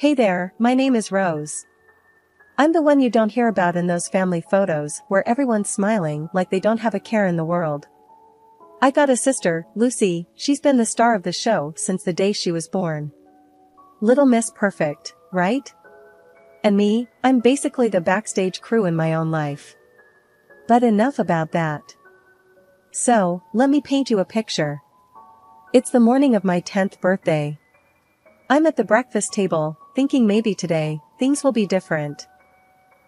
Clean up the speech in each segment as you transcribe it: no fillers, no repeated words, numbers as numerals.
Hey there, my name is Rose. I'm the one you don't hear about in those family photos where everyone's smiling like they don't have a care in the world. I got a sister, Lucy. She's been the star of the show since the day she was born. Little Miss Perfect, right? And me, I'm basically the backstage crew in my own life. But enough about that. So, let me paint you a picture. It's the morning of my 10th birthday. I'm at the breakfast table, thinking maybe today, things will be different.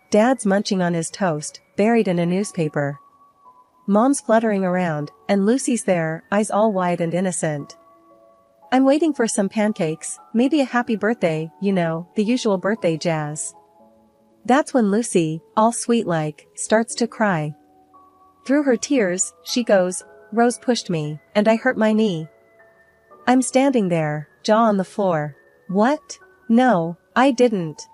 Dad's munching on his toast, buried in a newspaper. Mom's fluttering around, and Lucy's there, eyes all wide and innocent. I'm waiting for some pancakes, maybe a happy birthday, the usual birthday jazz. That's when Lucy, all sweet-like, starts to cry. Through her tears, she goes, "Rose pushed me, and I hurt my knee." I'm standing there, jaw on the floor. What? No, I didn't.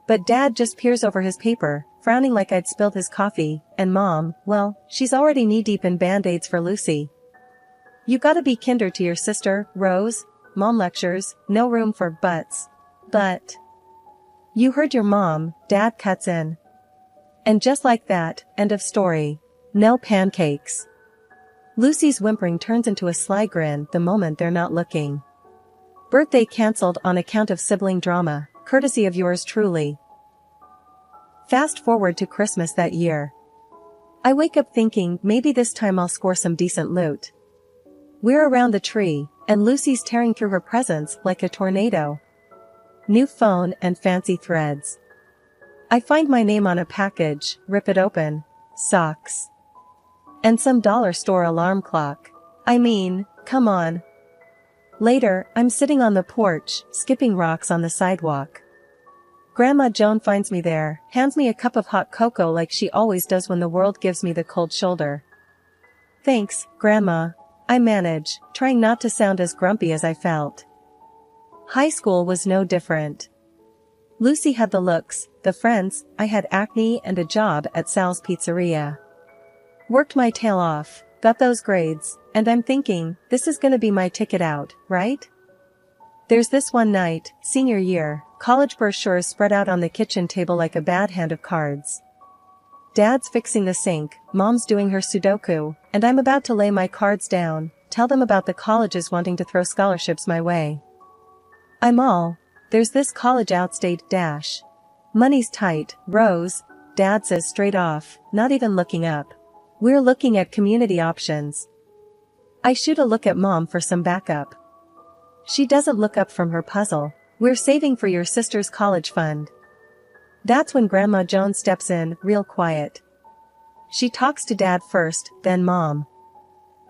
But Dad just peers over his paper, frowning like I'd spilled his coffee, and Mom, well, she's already knee-deep in Band-Aids for Lucy. "You gotta be kinder to your sister, Rose," Mom lectures, no room for buts. But you heard your mom, Dad cuts in. And just like that, end of story. No pancakes. Lucy's whimpering turns into a sly grin the moment they're not looking. Birthday cancelled on account of sibling drama, courtesy of yours truly. Fast forward to Christmas that year. I wake up thinking maybe this time I'll score some decent loot. We're around the tree, and Lucy's tearing through her presents like a tornado. New phone and fancy threads. I find my name on a package, rip it open. Socks. And some dollar store alarm clock. I mean, come on. Later, I'm sitting on the porch, skipping rocks on the sidewalk. Grandma Joan finds me there, hands me a cup of hot cocoa like she always does when the world gives me the cold shoulder. "Thanks, Grandma," I manage, trying not to sound as grumpy as I felt. High school was no different. Lucy had the looks, the friends, I had acne and a job at Sal's Pizzeria. Worked my tail off, got those grades, and I'm thinking, this is gonna be my ticket out, right? There's this one night, senior year, college brochures spread out on the kitchen table like a bad hand of cards. Dad's fixing the sink, Mom's doing her Sudoku, and I'm about to lay my cards down, tell them about the colleges wanting to throw scholarships my way. I'm all, "There's this college outstate dash. Money's tight, Rose," Dad says straight off, not even looking up. "We're looking at community options." I shoot a look at Mom for some backup. She doesn't look up from her puzzle. "We're saving for your sister's college fund." That's when Grandma Joan steps in, real quiet. She talks to Dad first, then Mom.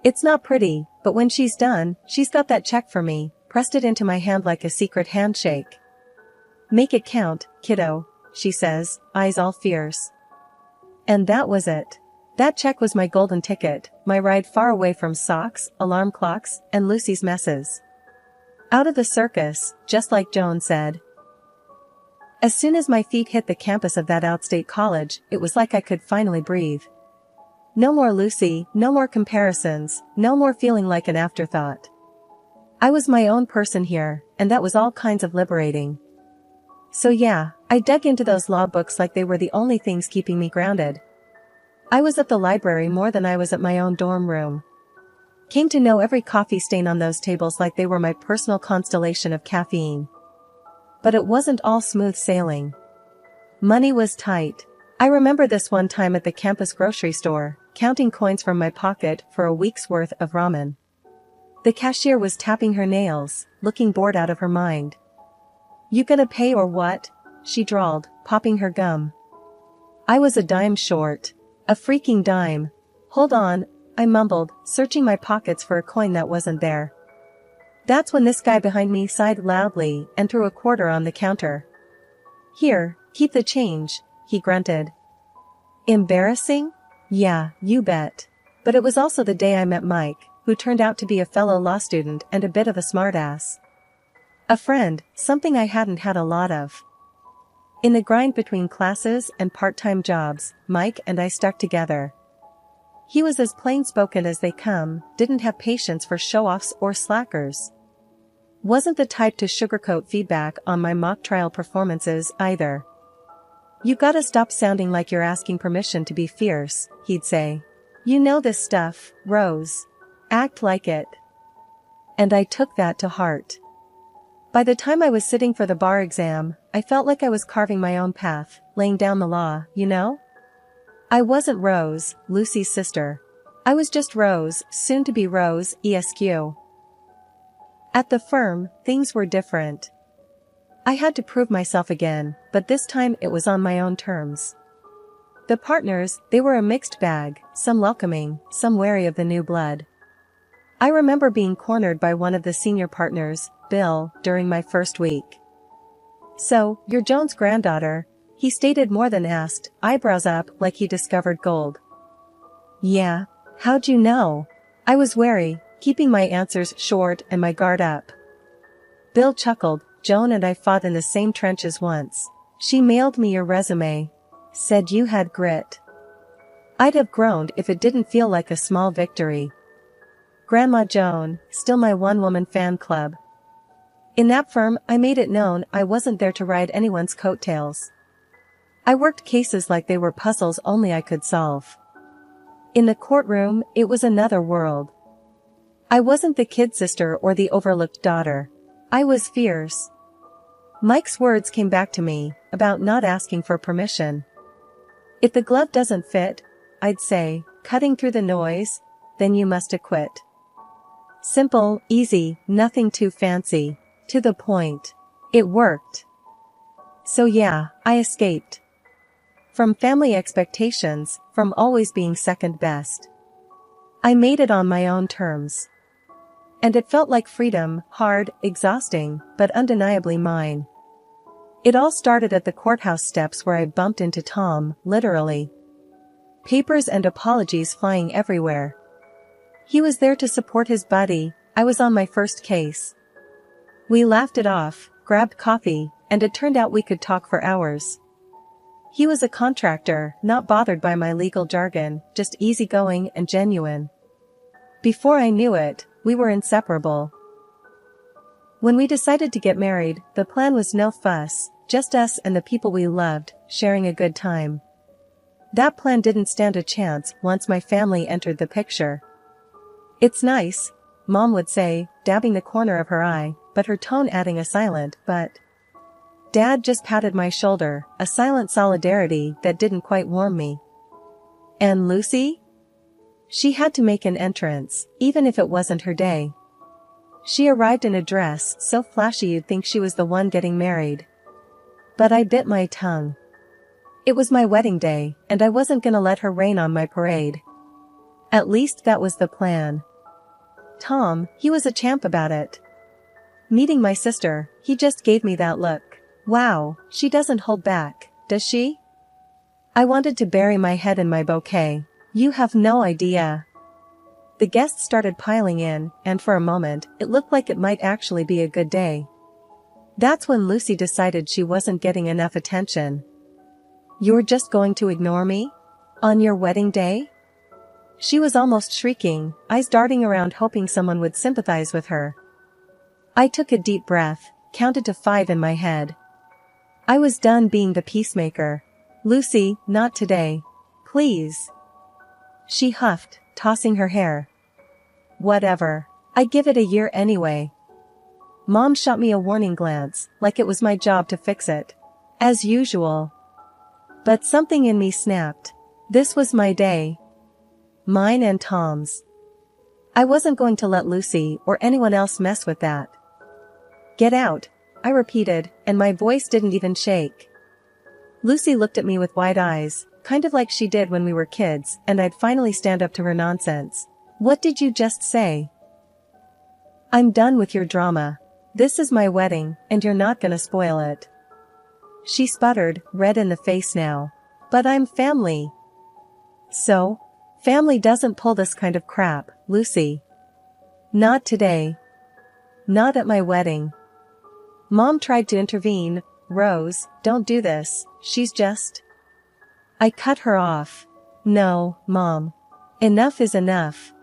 It's not pretty, but when she's done, she's got that check for me, pressed it into my hand like a secret handshake. "Make it count, kiddo," she says, eyes all fierce. And that was it. That check was my golden ticket, my ride far away from socks, alarm clocks, and Lucy's messes. Out of the circus, just like Joan said. As soon as my feet hit the campus of that outstate college, it was like I could finally breathe. No more Lucy, no more comparisons, no more feeling like an afterthought. I was my own person here, and that was all kinds of liberating. So yeah, I dug into those law books like they were the only things keeping me grounded. I was at the library more than I was at my own dorm room. Came to know every coffee stain on those tables like they were my personal constellation of caffeine. But it wasn't all smooth sailing. Money was tight. I remember this one time at the campus grocery store, counting coins from my pocket for a week's worth of ramen. The cashier was tapping her nails, looking bored out of her mind. "You gonna pay or what?" she drawled, popping her gum. I was a dime short. A freaking dime. "Hold on," I mumbled, searching my pockets for a coin that wasn't there. That's when this guy behind me sighed loudly and threw a quarter on the counter. "Here, keep the change," he grunted. Embarrassing? Yeah, you bet. But it was also the day I met Mike, who turned out to be a fellow law student and a bit of a smartass. A friend, something I hadn't had a lot of. In the grind between classes and part-time jobs, Mike and I stuck together. He was as plain-spoken as they come, didn't have patience for show-offs or slackers. Wasn't the type to sugarcoat feedback on my mock trial performances either. "You gotta stop sounding like you're asking permission to be fierce," he'd say. "You know this stuff, Rose. Act like it." And I took that to heart. By the time I was sitting for the bar exam, I felt like I was carving my own path, laying down the law, you know? I wasn't Rose, Lucy's sister. I was just Rose, soon to be Rose, ESQ. At the firm, things were different. I had to prove myself again, but this time it was on my own terms. The partners, they were a mixed bag, some welcoming, some wary of the new blood. I remember being cornered by one of the senior partners, Bill, during my first week. "So, you're Joan's granddaughter," he stated more than asked, eyebrows up like he discovered gold. "Yeah, how'd you know?" I was wary, keeping my answers short and my guard up. Bill chuckled. "Joan and I fought in the same trenches once. She mailed me your resume. Said you had grit." I'd have groaned if it didn't feel like a small victory. Grandma Joan, still my one-woman fan club. In that firm, I made it known I wasn't there to ride anyone's coattails. I worked cases like they were puzzles only I could solve. In the courtroom, it was another world. I wasn't the kid sister or the overlooked daughter. I was fierce. Mike's words came back to me, about not asking for permission. "If the glove doesn't fit," I'd say, cutting through the noise, "then you must acquit." Simple, easy, nothing too fancy. To the point. It worked. So yeah, I escaped. From family expectations, from always being second best. I made it on my own terms. And it felt like freedom, hard, exhausting, but undeniably mine. It all started at the courthouse steps where I bumped into Tom, literally. Papers and apologies flying everywhere. He was there to support his buddy. I was on my first case. We laughed it off, grabbed coffee, and it turned out we could talk for hours. He was a contractor, not bothered by my legal jargon, just easygoing and genuine. Before I knew it, we were inseparable. When we decided to get married, the plan was no fuss, just us and the people we loved, sharing a good time. That plan didn't stand a chance once my family entered the picture. "It's nice," Mom would say, dabbing the corner of her eye, but her tone adding a silent "but." Dad just patted my shoulder, a silent solidarity that didn't quite warm me. "And Lucy?" She had to make an entrance, even if it wasn't her day. She arrived in a dress so flashy you'd think she was the one getting married. But I bit my tongue. It was my wedding day, and I wasn't gonna let her rain on my parade. At least that was the plan. Tom, he was a champ about it. Meeting my sister, he just gave me that look. Wow, she doesn't hold back, does she? I wanted to bury my head in my bouquet. You have no idea. The guests started piling in, and for a moment, it looked like it might actually be a good day. That's when Lucy decided she wasn't getting enough attention. "You're just going to ignore me? On your wedding day?" She was almost shrieking, eyes darting around hoping someone would sympathize with her. I took a deep breath, counted to 5 in my head. I was done being the peacemaker. "Lucy, not today. Please." She huffed, tossing her hair. "Whatever. I give it a year anyway." Mom shot me a warning glance, like it was my job to fix it. As usual. But something in me snapped. This was my day. Mine and Tom's. I wasn't going to let Lucy or anyone else mess with that. "Get out," I repeated, and my voice didn't even shake. Lucy looked at me with wide eyes, kind of like she did when we were kids, and I'd finally stand up to her nonsense. "What did you just say?" "I'm done with your drama. This is my wedding, and you're not gonna spoil it." She sputtered, red in the face now. "But I'm family." "So? Family doesn't pull this kind of crap, Lucy. Not today. Not at my wedding." Mom tried to intervene. "Rose, don't do this, she's just..." I cut her off. "No, Mom. Enough is enough."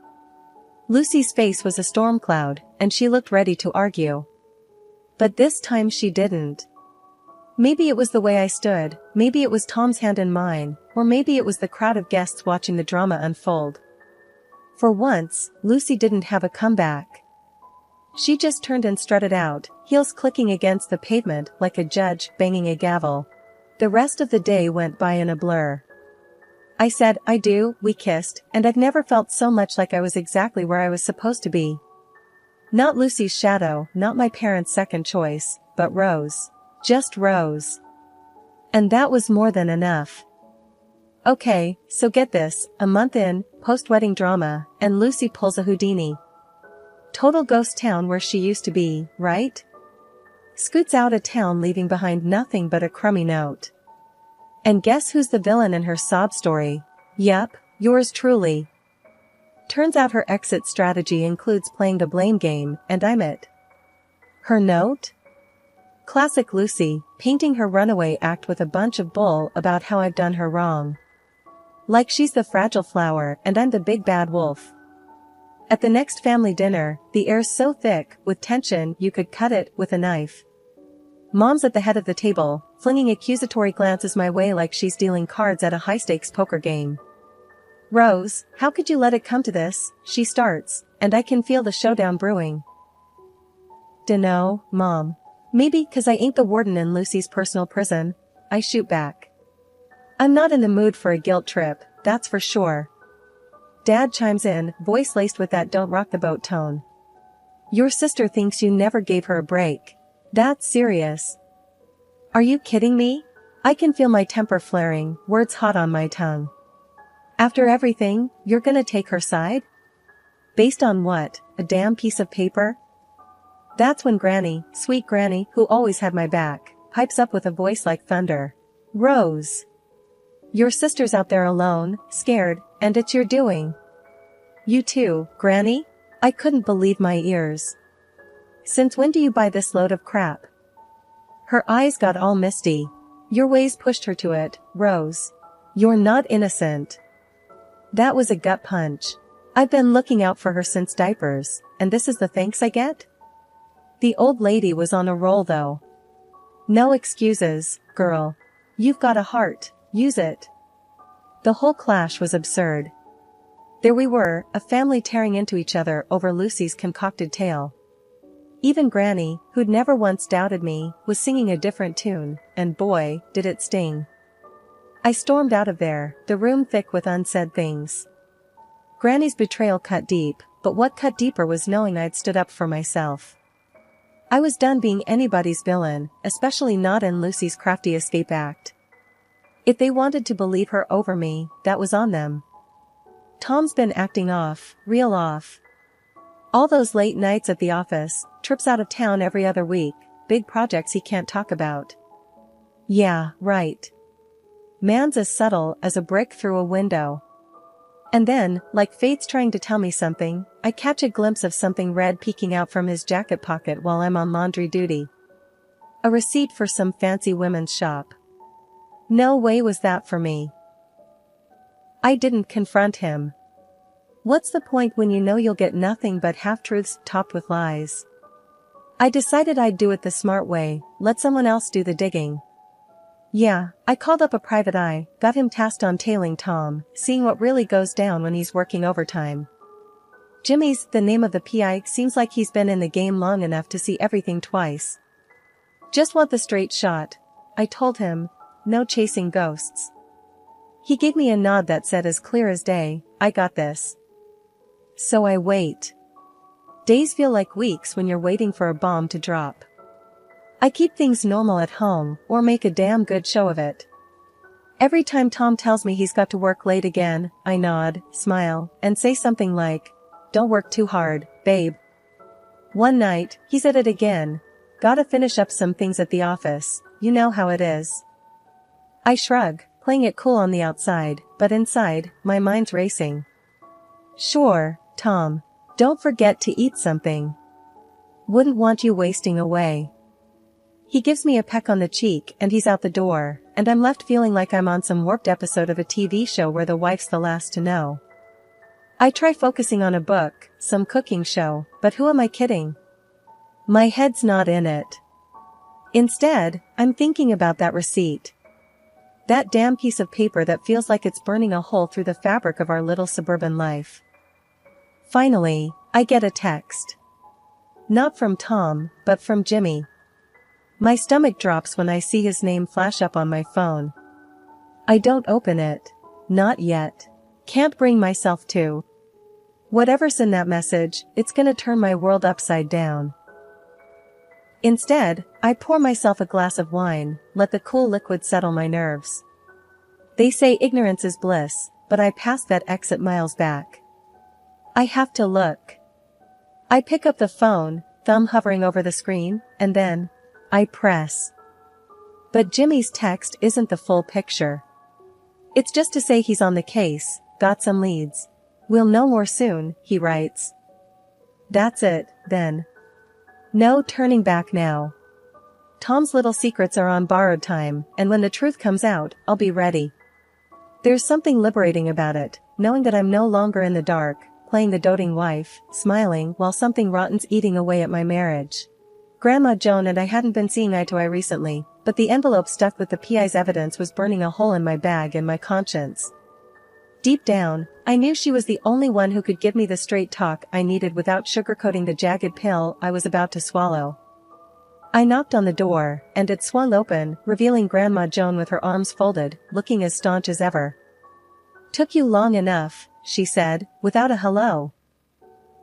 Lucy's face was a storm cloud, and she looked ready to argue. But this time she didn't. Maybe it was the way I stood, maybe it was Tom's hand in mine, or maybe it was the crowd of guests watching the drama unfold. For once, Lucy didn't have a comeback. She just turned and strutted out, heels clicking against the pavement like a judge banging a gavel. The rest of the day went by in a blur. I said, I do, we kissed, and I've never felt so much like I was exactly where I was supposed to be. Not Lucy's shadow, not my parents' second choice, but Rose. Just Rose. And that was more than enough. Okay, so get this, a month in, post-wedding drama, and Lucy pulls a Houdini. Total ghost town where she used to be, right? Scoots out of town leaving behind nothing but a crummy note. And guess who's the villain in her sob story? Yep, yours truly. Turns out her exit strategy includes playing the blame game, and I'm it. Her note? Classic Lucy, painting her runaway act with a bunch of bull about how I've done her wrong. Like she's the fragile flower and I'm the big bad wolf. At the next family dinner, the air's so thick with tension you could cut it with a knife. Mom's at the head of the table, flinging accusatory glances my way like she's dealing cards at a high-stakes poker game. Rose, how could you let it come to this? She starts, and I can feel the showdown brewing. Dunno, Mom. Maybe 'cause I ain't the warden in Lucy's personal prison, I shoot back. I'm not in the mood for a guilt trip, that's for sure. Dad chimes in, voice laced with that don't rock the boat tone. Your sister thinks you never gave her a break. That's serious. Are you kidding me? I can feel my temper flaring, words hot on my tongue. After everything, you're gonna take her side? Based on what, a damn piece of paper? That's when Granny, sweet Granny, who always had my back, pipes up with a voice like thunder. Rose. Your sister's out there alone, scared, and it's your doing. You too, Granny? I couldn't believe my ears. Since when do you buy this load of crap? Her eyes got all misty. Your ways pushed her to it, Rose. You're not innocent. That was a gut punch. I've been looking out for her since diapers, and this is the thanks I get? The old lady was on a roll though. No excuses, girl. You've got a heart, use it. The whole clash was absurd. There we were, a family tearing into each other over Lucy's concocted tale. Even Granny, who'd never once doubted me, was singing a different tune, and boy, did it sting. I stormed out of there, the room thick with unsaid things. Granny's betrayal cut deep, but what cut deeper was knowing I'd stood up for myself. I was done being anybody's villain, especially not in Lucy's crafty escape act. If they wanted to believe her over me, that was on them. Tom's been acting off, real off. All those late nights at the office, trips out of town every other week, big projects he can't talk about. Yeah, right. Man's as subtle as a brick through a window. And then, like fate's trying to tell me something, I catch a glimpse of something red peeking out from his jacket pocket while I'm on laundry duty. A receipt for some fancy women's shop. No way was that for me. I didn't confront him. What's the point when you know you'll get nothing but half-truths topped with lies? I decided I'd do it the smart way, let someone else do the digging. Yeah, I called up a private eye, got him tasked on tailing Tom, seeing what really goes down when he's working overtime. Jimmy's the name of the PI, seems like he's been in the game long enough to see everything twice. Just want the straight shot, I told him, no chasing ghosts. He gave me a nod that said as clear as day, I got this. So I wait. Days feel like weeks when you're waiting for a bomb to drop. I keep things normal at home, or make a damn good show of it. Every time Tom tells me he's got to work late again, I nod, smile, and say something like, don't work too hard, babe. One night, he's at it again. Gotta finish up some things at the office, you know how it is. I shrug, playing it cool on the outside, but inside, my mind's racing. Sure, Tom. Don't forget to eat something. Wouldn't want you wasting away. He gives me a peck on the cheek and he's out the door, and I'm left feeling like I'm on some warped episode of a TV show where the wife's the last to know. I try focusing on a book, some cooking show, but who am I kidding? My head's not in it. Instead, I'm thinking about that receipt. That damn piece of paper that feels like it's burning a hole through the fabric of our little suburban life. Finally, I get a text. Not from Tom, but from Jimmy. My stomach drops when I see his name flash up on my phone. I don't open it. Not yet. Can't bring myself to. Whatever's in that message, it's gonna turn my world upside down. Instead, I pour myself a glass of wine, let the cool liquid settle my nerves. They say ignorance is bliss, but I pass that exit miles back. I have to look. I pick up the phone, thumb hovering over the screen, and then, I press. But Jimmy's text isn't the full picture. It's just to say he's on the case, got some leads. We'll know more soon, he writes. That's it, then. No turning back now. Tom's little secrets are on borrowed time, and when the truth comes out, I'll be ready. There's something liberating about it, knowing that I'm no longer in the dark, playing the doting wife, smiling while something rotten's eating away at my marriage. Grandma Joan and I hadn't been seeing eye to eye recently, but the envelope stuffed with the PI's evidence was burning a hole in my bag and my conscience. Deep down, I knew she was the only one who could give me the straight talk I needed without sugarcoating the jagged pill I was about to swallow. I knocked on the door, and it swung open, revealing Grandma Joan with her arms folded, looking as staunch as ever. "Took you long enough," she said, without a hello.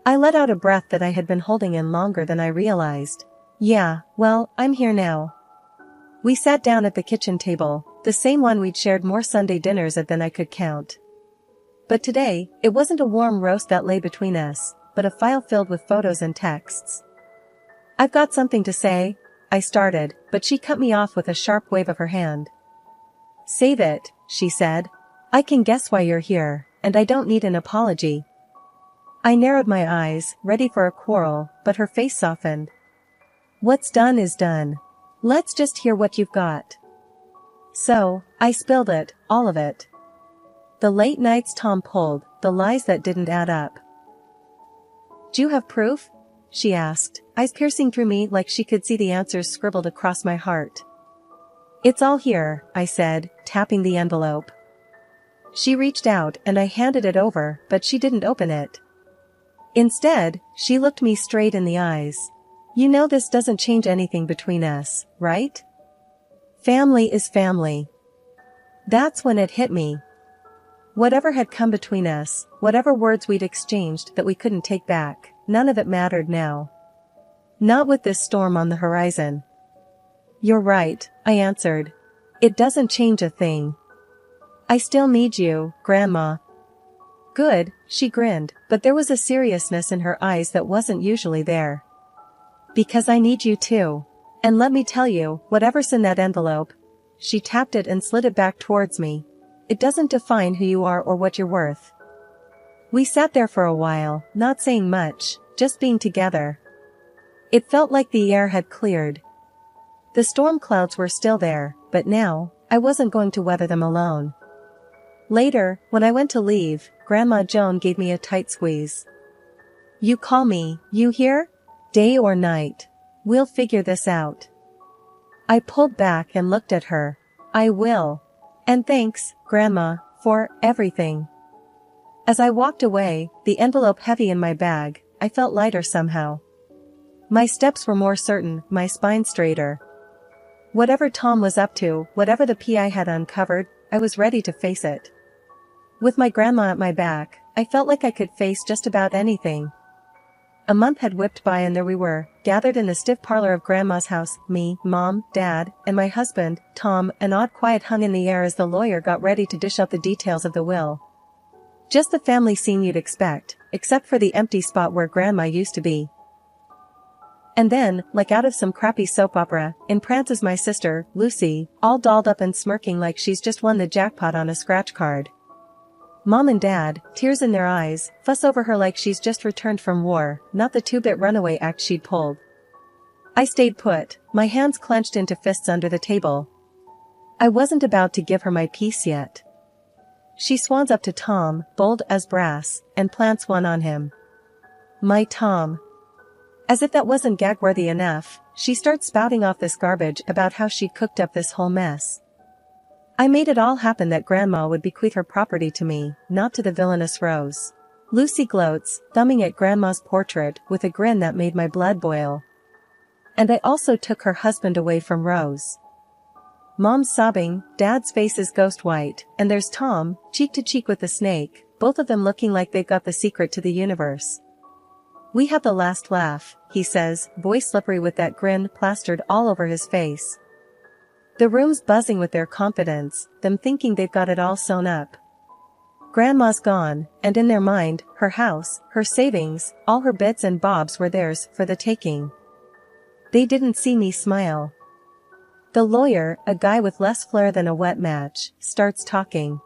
I let out a breath that I had been holding in longer than I realized. "Yeah, well, I'm here now." We sat down at the kitchen table, the same one we'd shared more Sunday dinners at than I could count. But today, it wasn't a warm roast that lay between us, but a file filled with photos and texts. "I've got something to say," I started, but she cut me off with a sharp wave of her hand. "Save it," she said. "I can guess why you're here, and I don't need an apology." I narrowed my eyes, ready for a quarrel, but her face softened. "What's done is done. Let's just hear what you've got." So, I spilled it, all of it. The late nights Tom pulled, the lies that didn't add up. "Do you have proof?" she asked, eyes piercing through me like she could see the answers scribbled across my heart. "It's all here," I said, tapping the envelope. She reached out and I handed it over, but she didn't open it. Instead, she looked me straight in the eyes. "You know this doesn't change anything between us, right? Family is family." That's when it hit me. Whatever had come between us, whatever words we'd exchanged that we couldn't take back, none of it mattered now. Not with this storm on the horizon. "You're right," I answered. "It doesn't change a thing. I still need you, Grandma." "Good," she grinned, but there was a seriousness in her eyes that wasn't usually there. "Because I need you too. And let me tell you, whatever's in that envelope," she tapped it and slid it back towards me, "it doesn't define who you are or what you're worth." We sat there for a while, not saying much, just being together. It felt like the air had cleared. The storm clouds were still there, but now, I wasn't going to weather them alone. Later, when I went to leave, Grandma Joan gave me a tight squeeze. "You call me, you hear? Day or night. We'll figure this out." I pulled back and looked at her. "I will. And thanks, Grandma, for everything." As I walked away, the envelope heavy in my bag, I felt lighter somehow. My steps were more certain, my spine straighter. Whatever Tom was up to, whatever the PI had uncovered, I was ready to face it. With my grandma at my back, I felt like I could face just about anything. A month had whipped by and there we were, gathered in the stiff parlor of Grandma's house, me, Mom, Dad, and my husband, Tom. An odd quiet hung in the air as the lawyer got ready to dish out the details of the will. Just the family scene you'd expect, except for the empty spot where Grandma used to be. And then, like out of some crappy soap opera, in prances my sister, Lucy, all dolled up and smirking like she's just won the jackpot on a scratch card. Mom and Dad, tears in their eyes, fuss over her like she's just returned from war, not the two-bit runaway act she'd pulled. I stayed put, my hands clenched into fists under the table. I wasn't about to give her my piece yet. She swans up to Tom, bold as brass, and plants one on him. My Tom. As if that wasn't gag-worthy enough, she starts spouting off this garbage about how she cooked up this whole mess. I made it all happen that Grandma would bequeath her property to me, not to the villainous Rose. Lucy gloats, thumbing at Grandma's portrait with a grin that made my blood boil. And I also took her husband away from Rose. Mom's sobbing, Dad's face is ghost white, and there's Tom, cheek to cheek with the snake, both of them looking like they've got the secret to the universe. We have the last laugh, he says, voice slippery with that grin plastered all over his face. The room's buzzing with their confidence, them thinking they've got it all sewn up. Grandma's gone, and in their mind, her house, her savings, all her bits and bobs were theirs for the taking. They didn't see me smile. The lawyer, a guy with less flair than a wet match, starts talking.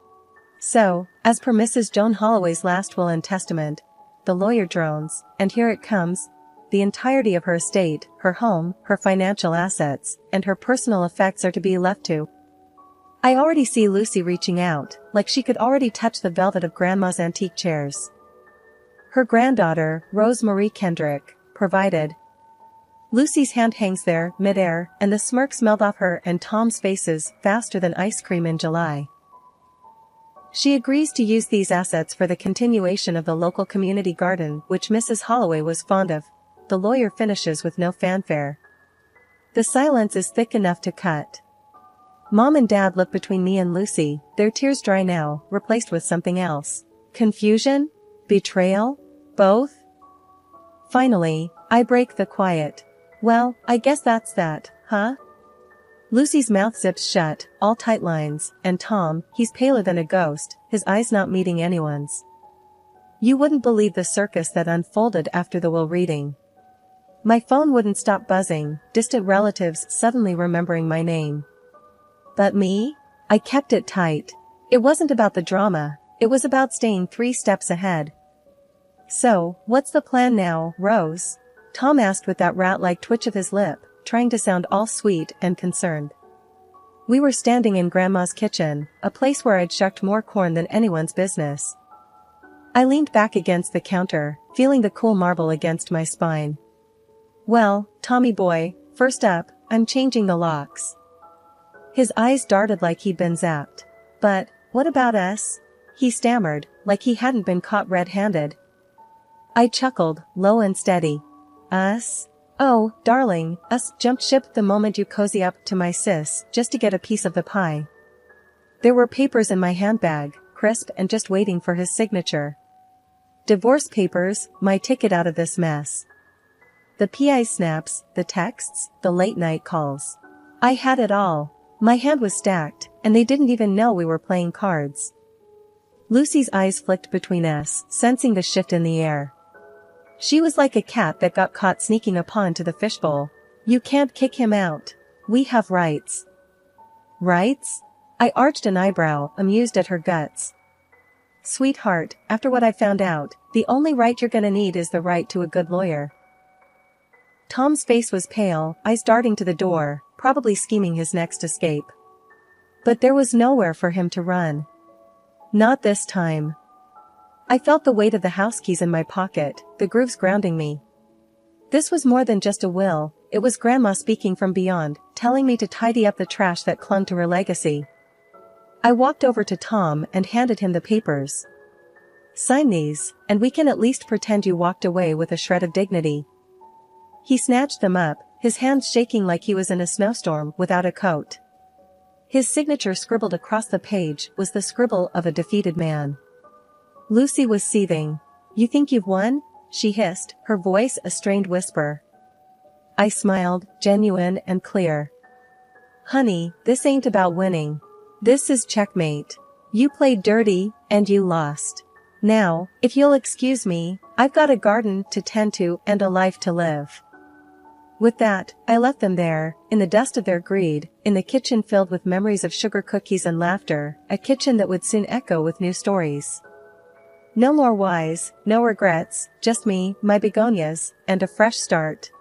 So, as per Mrs. Joan Holloway's last will and testament, the lawyer drones, and here it comes, the entirety of her estate, her home, her financial assets, and her personal effects are to be left to. I already see Lucy reaching out, like she could already touch the velvet of Grandma's antique chairs. Her granddaughter, Rose Marie Kendrick, provided. Lucy's hand hangs there, midair, and the smirks melt off her and Tom's faces faster than ice cream in July. She agrees to use these assets for the continuation of the local community garden which Mrs. Holloway was fond of. The lawyer finishes with no fanfare. The silence is thick enough to cut. Mom and Dad look between me and Lucy, their tears dry now, replaced with something else. Confusion? Betrayal? Both? Finally, I break the quiet. Well, I guess that's that, huh? Lucy's mouth zips shut, all tight lines, and Tom, he's paler than a ghost, his eyes not meeting anyone's. You wouldn't believe the circus that unfolded after the will reading. My phone wouldn't stop buzzing, distant relatives suddenly remembering my name. But me? I kept it tight. It wasn't about the drama, it was about staying 3 steps ahead. So, what's the plan now, Rose? Tom asked with that rat-like twitch of his lip, trying to sound all sweet and concerned. We were standing in Grandma's kitchen, a place where I'd shucked more corn than anyone's business. I leaned back against the counter, feeling the cool marble against my spine. Well, Tommy boy, first up, I'm changing the locks. His eyes darted like he'd been zapped. But, what about us? He stammered, like he hadn't been caught red-handed. I chuckled, low and steady. Us? Oh, darling, us jumped ship the moment you cozy up to my sis, just to get a piece of the pie. There were papers in my handbag, crisp and just waiting for his signature. Divorce papers, my ticket out of this mess. The PI snaps, the texts, the late-night calls. I had it all. My hand was stacked, and they didn't even know we were playing cards. Lucy's eyes flicked between us, sensing the shift in the air. She was like a cat that got caught sneaking a paw into the fishbowl. You can't kick him out. We have rights. Rights? I arched an eyebrow, amused at her guts. Sweetheart, after what I found out, the only right you're gonna need is the right to a good lawyer. Tom's face was pale, eyes darting to the door, probably scheming his next escape. But there was nowhere for him to run. Not this time. I felt the weight of the house keys in my pocket, the grooves grounding me. This was more than just a will, it was Grandma speaking from beyond, telling me to tidy up the trash that clung to her legacy. I walked over to Tom and handed him the papers. Sign these, and we can at least pretend you walked away with a shred of dignity. He snatched them up, his hands shaking like he was in a snowstorm without a coat. His signature scribbled across the page was the scribble of a defeated man. Lucy was seething. You think you've won? She hissed, her voice a strained whisper. I smiled, genuine and clear. Honey, this ain't about winning. This is checkmate. You played dirty, and you lost. Now, if you'll excuse me, I've got a garden to tend to and a life to live. With that, I left them there, in the dust of their greed, in the kitchen filled with memories of sugar cookies and laughter, a kitchen that would soon echo with new stories. No more whys, no regrets, just me, my begonias, and a fresh start.